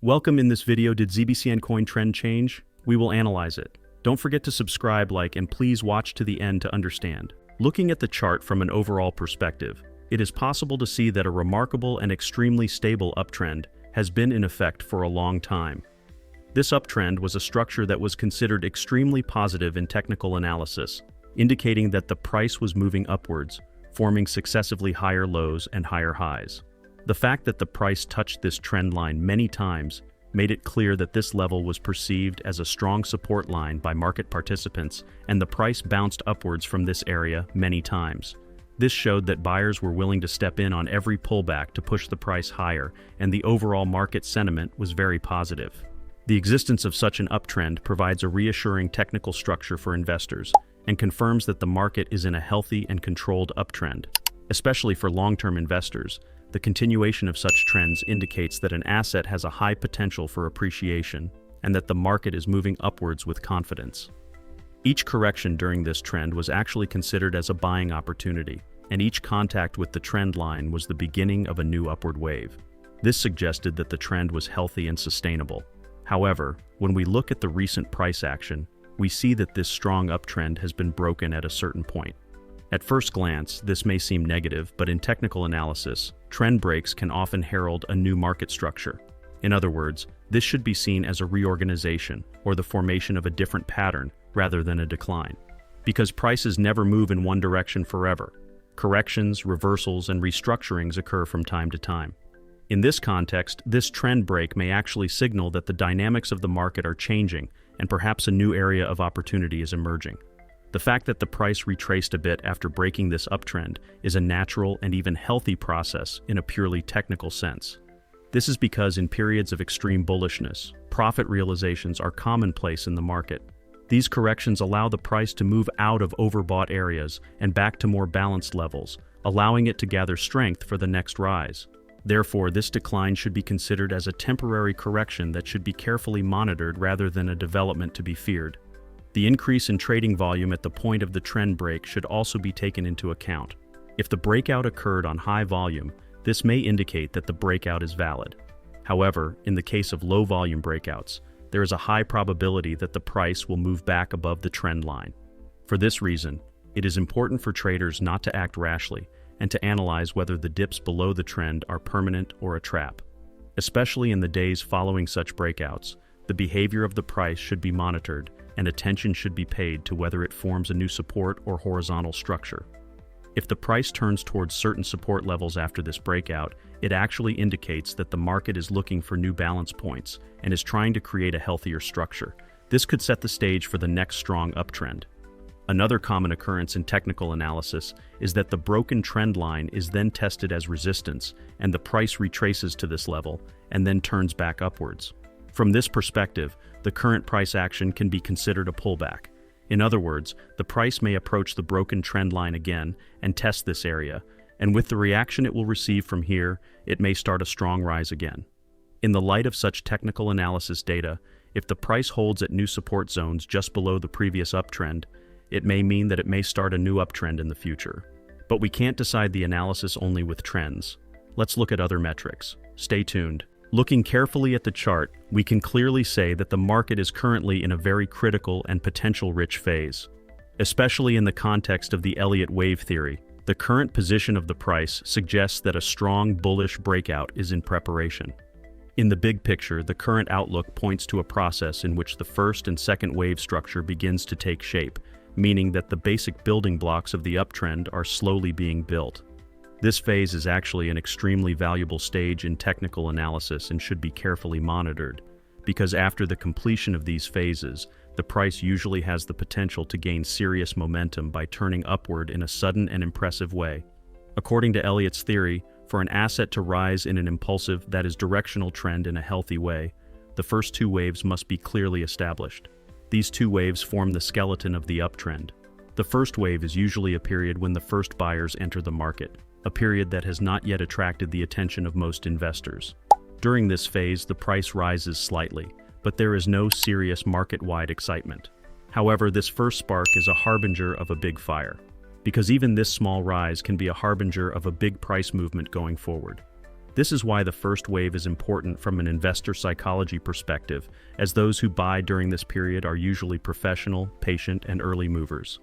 Welcome. In this video, did ZBCN coin trend change? We will analyze it. Don't forget to subscribe, like, and please watch to the end to understand. Looking at the chart from an overall perspective, it is possible to see that a remarkable and extremely stable uptrend has been in effect for a long time. This uptrend was a structure that was considered extremely positive in technical analysis, indicating that the price was moving upwards, forming successively higher lows and higher highs. The fact that the price touched this trend line many times made it clear that this level was perceived as a strong support line by market participants, and the price bounced upwards from this area many times. This showed that buyers were willing to step in on every pullback to push the price higher, and the overall market sentiment was very positive. The existence of such an uptrend provides a reassuring technical structure for investors and confirms that the market is in a healthy and controlled uptrend. Especially for long-term investors, the continuation of such trends indicates that an asset has a high potential for appreciation and that the market is moving upwards with confidence. Each correction during this trend was actually considered as a buying opportunity, and each contact with the trend line was the beginning of a new upward wave. This suggested that the trend was healthy and sustainable. However, when we look at the recent price action, we see that this strong uptrend has been broken at a certain point. At first glance, this may seem negative, but in technical analysis, trend breaks can often herald a new market structure. In other words, this should be seen as a reorganization or the formation of a different pattern rather than a decline. Because prices never move in one direction forever. Corrections, reversals, and restructurings occur from time to time. In this context, this trend break may actually signal that the dynamics of the market are changing and perhaps a new area of opportunity is emerging. The fact that the price retraced a bit after breaking this uptrend is a natural and even healthy process in a purely technical sense. This is because in periods of extreme bullishness, profit realizations are commonplace in the market. These corrections allow the price to move out of overbought areas and back to more balanced levels, allowing it to gather strength for the next rise. Therefore, this decline should be considered as a temporary correction that should be carefully monitored rather than a development to be feared. The increase in trading volume at the point of the trend break should also be taken into account. If the breakout occurred on high volume, this may indicate that the breakout is valid. However, in the case of low volume breakouts, there is a high probability that the price will move back above the trend line. For this reason, it is important for traders not to act rashly and to analyze whether the dips below the trend are permanent or a trap. Especially in the days following such breakouts, the behavior of the price should be monitored and attention should be paid to whether it forms a new support or horizontal structure. If the price turns towards certain support levels after this breakout, it actually indicates that the market is looking for new balance points and is trying to create a healthier structure. This could set the stage for the next strong uptrend. Another common occurrence in technical analysis is that the broken trend line is then tested as resistance and the price retraces to this level and then turns back upwards. From this perspective, the current price action can be considered a pullback. In other words, the price may approach the broken trend line again and test this area, and with the reaction it will receive from here, it may start a strong rise again. In the light of such technical analysis data, if the price holds at new support zones just below the previous uptrend, it may mean that it may start a new uptrend in the future. But we can't decide the analysis only with trends. Let's look at other metrics. Stay tuned. Looking carefully at the chart, we can clearly say that the market is currently in a very critical and potential-rich phase. Especially in the context of the Elliott wave theory, the current position of the price suggests that a strong bullish breakout is in preparation. In the big picture, the current outlook points to a process in which the first and second wave structure begins to take shape, meaning that the basic building blocks of the uptrend are slowly being built. This phase is actually an extremely valuable stage in technical analysis and should be carefully monitored, because after the completion of these phases, the price usually has the potential to gain serious momentum by turning upward in a sudden and impressive way. According to Elliott's theory, for an asset to rise in an impulsive, that is directional trend in a healthy way, the first two waves must be clearly established. These two waves form the skeleton of the uptrend. The first wave is usually a period when the first buyers enter the market, a period that has not yet attracted the attention of most investors. During this phase, the price rises slightly, but there is no serious market-wide excitement. However, this first spark is a harbinger of a big fire, because even this small rise can be a harbinger of a big price movement going forward. This is why the first wave is important from an investor psychology perspective, as those who buy during this period are usually professional, patient, and early movers.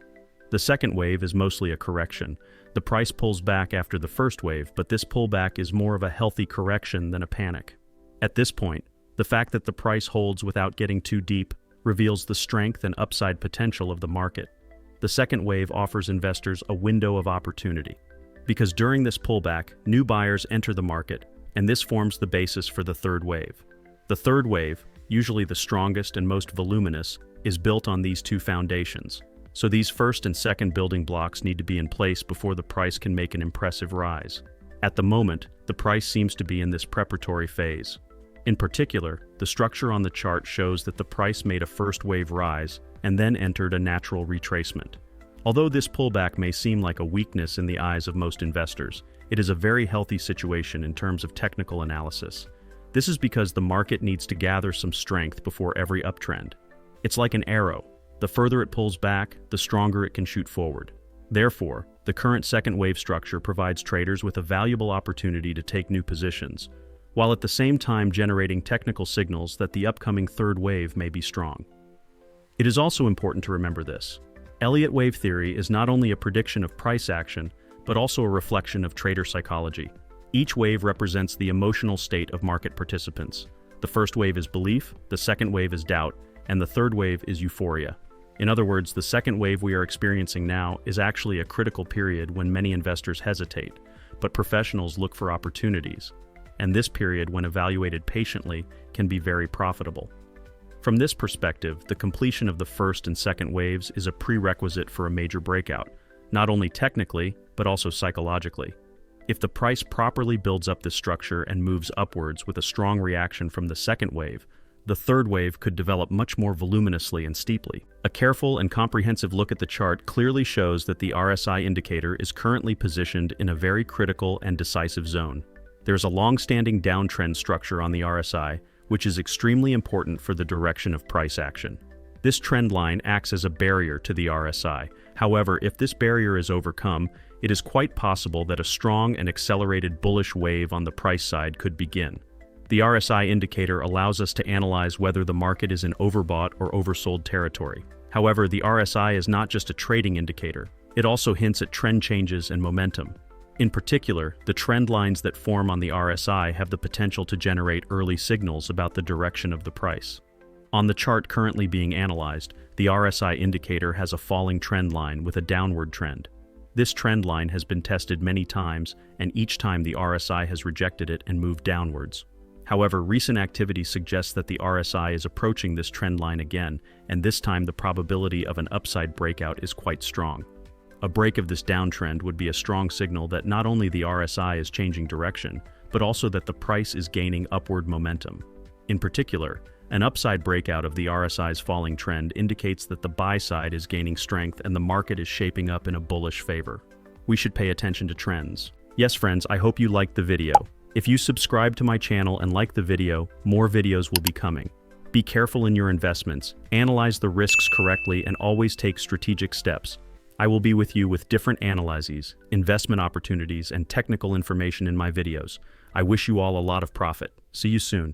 The second wave is mostly a correction. The price pulls back after the first wave, but this pullback is more of a healthy correction than a panic. At this point, the fact that the price holds without getting too deep reveals the strength and upside potential of the market. The second wave offers investors a window of opportunity, because during this pullback, new buyers enter the market, and this forms the basis for the third wave. The third wave, usually the strongest and most voluminous, is built on these two foundations. So these first and second building blocks need to be in place before the price can make an impressive rise. At the moment, the price seems to be in this preparatory phase. In particular, the structure on the chart shows that the price made a first wave rise and then entered a natural retracement. Although this pullback may seem like a weakness in the eyes of most investors, it is a very healthy situation in terms of technical analysis. This is because the market needs to gather some strength before every uptrend. It's like an arrow. The further it pulls back, the stronger it can shoot forward. Therefore, the current second wave structure provides traders with a valuable opportunity to take new positions, while at the same time generating technical signals that the upcoming third wave may be strong. It is also important to remember this. Elliott wave theory is not only a prediction of price action, but also a reflection of trader psychology. Each wave represents the emotional state of market participants. The first wave is belief, the second wave is doubt, and the third wave is euphoria. In other words, the second wave we are experiencing now is actually a critical period when many investors hesitate, but professionals look for opportunities. And this period, when evaluated patiently, can be very profitable. From this perspective, the completion of the first and second waves is a prerequisite for a major breakout, not only technically, but also psychologically. If the price properly builds up this structure and moves upwards with a strong reaction from the second wave, the third wave could develop much more voluminously and steeply. A careful and comprehensive look at the chart clearly shows that the RSI indicator is currently positioned in a very critical and decisive zone. There is a long-standing downtrend structure on the RSI, which is extremely important for the direction of price action. This trend line acts as a barrier to the RSI. However, if this barrier is overcome, it is quite possible that a strong and accelerated bullish wave on the price side could begin. The RSI indicator allows us to analyze whether the market is in overbought or oversold territory. However, the RSI is not just a trading indicator. It also hints at trend changes and momentum. In particular, the trend lines that form on the RSI have the potential to generate early signals about the direction of the price. On the chart currently being analyzed, the RSI indicator has a falling trend line with a downward trend. This trend line has been tested many times, and each time the RSI has rejected it and moved downwards. However, recent activity suggests that the RSI is approaching this trend line again, and this time the probability of an upside breakout is quite strong. A break of this downtrend would be a strong signal that not only the RSI is changing direction, but also that the price is gaining upward momentum. In particular, an upside breakout of the RSI's falling trend indicates that the buy side is gaining strength and the market is shaping up in a bullish favor. We should pay attention to trends. Yes, friends, I hope you liked the video. If you subscribe to my channel and like the video, more videos will be coming. Be careful in your investments, analyze the risks correctly, and always take strategic steps. I will be with you with different analyses, investment opportunities, and technical information in my videos. I wish you all a lot of profit. See you soon.